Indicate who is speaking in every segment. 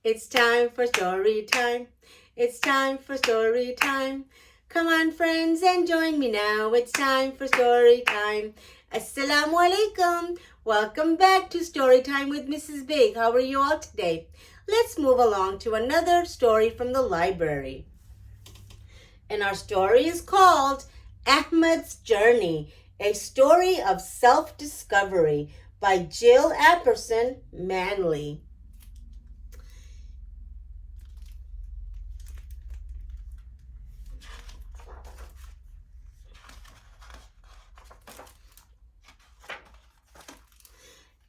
Speaker 1: It's time for story time. It's time for story time. Come on, friends, and join me now. It's time for story time. Assalamu alaikum. Welcome back to Storytime with Mrs. Big. How are you all today? Let's move along to another story from the library. And our story is called Ahmed's Journey, a story of self-discovery by Jill Apperson, Manly.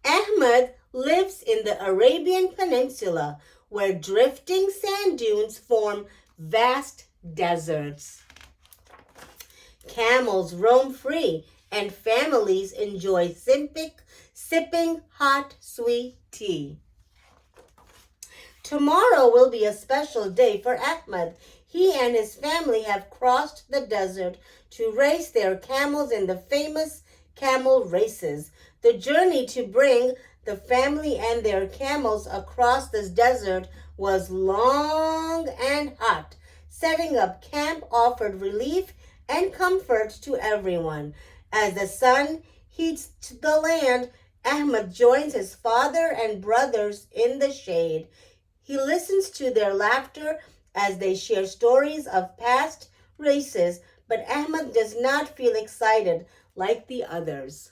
Speaker 1: Ahmed lives in the Arabian Peninsula, where drifting sand dunes form vast deserts. Camels roam free, and families enjoy sipping hot, sweet tea. Tomorrow will be a special day for Ahmed. He and his family have crossed the desert to race their camels in the famous Camel Races. The journey to bring the family and their camels across this desert was long and hot. Setting up camp offered relief and comfort to everyone. As the sun heats the land, Ahmed joins his father and brothers in the shade. He listens to their laughter as they share stories of past races, but Ahmed does not feel excited like the others.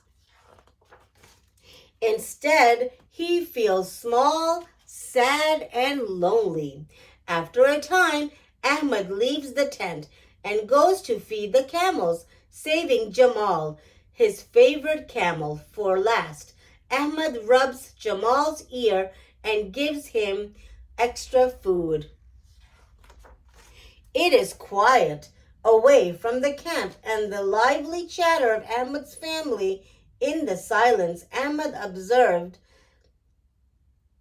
Speaker 1: Instead, he feels small, sad, and lonely. After a time, Ahmed leaves the tent and goes to feed the camels, saving Jamal, his favorite camel, for last. Ahmed rubs Jamal's ear and gives him extra food. It is quiet away from the camp and the lively chatter of Ahmed's family. In the silence, Ahmed observes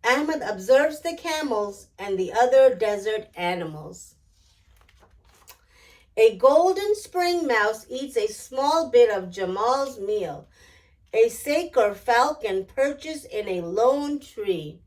Speaker 1: the camels and the other desert animals. A golden spring mouse eats a small bit of Jamal's meal. A saker falcon perches in a lone tree.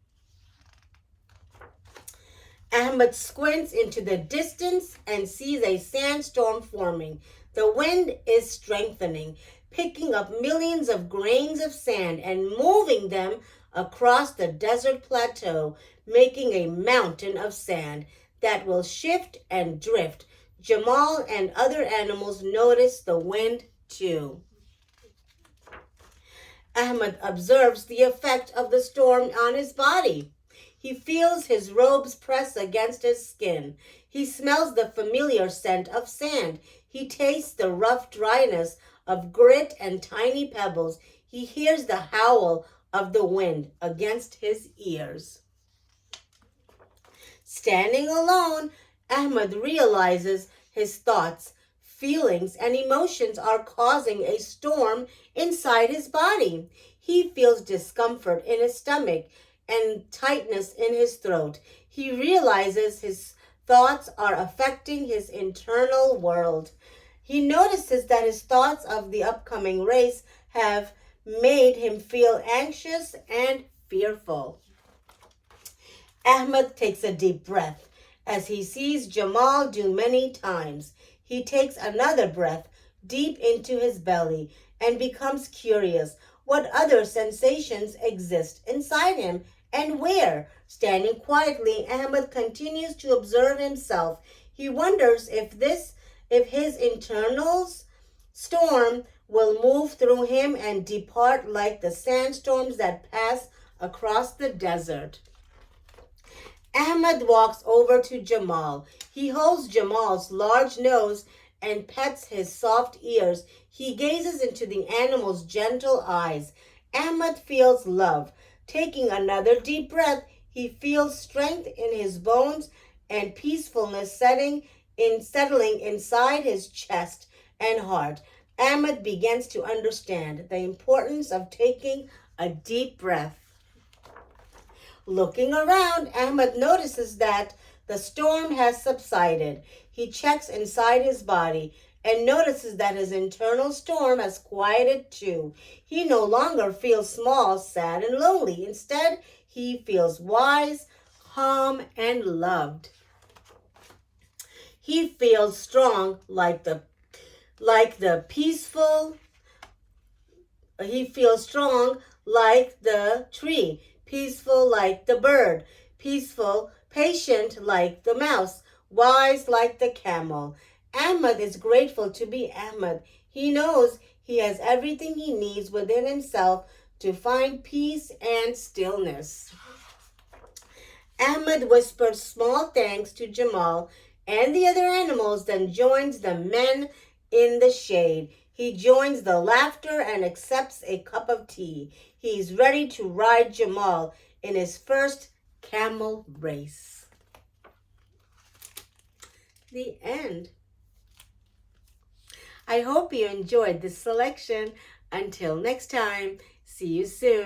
Speaker 1: Ahmed squints into the distance and sees a sandstorm forming. The wind is strengthening, picking up millions of grains of sand and moving them across the desert plateau, making a mountain of sand that will shift and drift. Jamal and other animals notice the wind too. Ahmed observes the effect of the storm on his body. He feels his robes press against his skin. He smells the familiar scent of sand. He tastes the rough dryness of grit and tiny pebbles. He hears the howl of the wind against his ears. Standing alone, Ahmed realizes his thoughts, feelings, and emotions are causing a storm inside his body. He feels discomfort in his stomach and tightness in his throat. He realizes his thoughts are affecting his internal world. He notices that his thoughts of the upcoming race have made him feel anxious and fearful. Ahmed takes a deep breath as he sees Jamal do many times. He takes another breath deep into his belly and becomes curious what other sensations exist inside him and where. Standing quietly, Ahmed continues to observe himself. He wonders if his internal storm will move through him and depart like the sandstorms that pass across the desert. Ahmed walks over to Jamal. He holds Jamal's large nose and pets his soft ears. He gazes into the animal's gentle eyes. Ahmed feels love. Taking another deep breath, he feels strength in his bones and peacefulness settling inside his chest and heart. Ahmed begins to understand the importance of taking a deep breath. Looking around, Ahmed notices that the storm has subsided. He checks inside his body and notices that his internal storm has quieted too. He no longer feels small, sad, and lonely. Instead, he feels wise, calm, and loved. He feels strong like the peaceful. He feels strong like the tree, peaceful like the bird, peaceful, patient like the mouse, wise like the camel. Ahmed is grateful to be Ahmed. He knows he has everything he needs within himself to find peace and stillness. Ahmed whispers small thanks to Jamal and the other animals, then joins the men in the shade. He joins the laughter and accepts a cup of tea. He's ready to ride Jamal in his first camel race. The end. I hope you enjoyed this selection. Until next time, see you soon.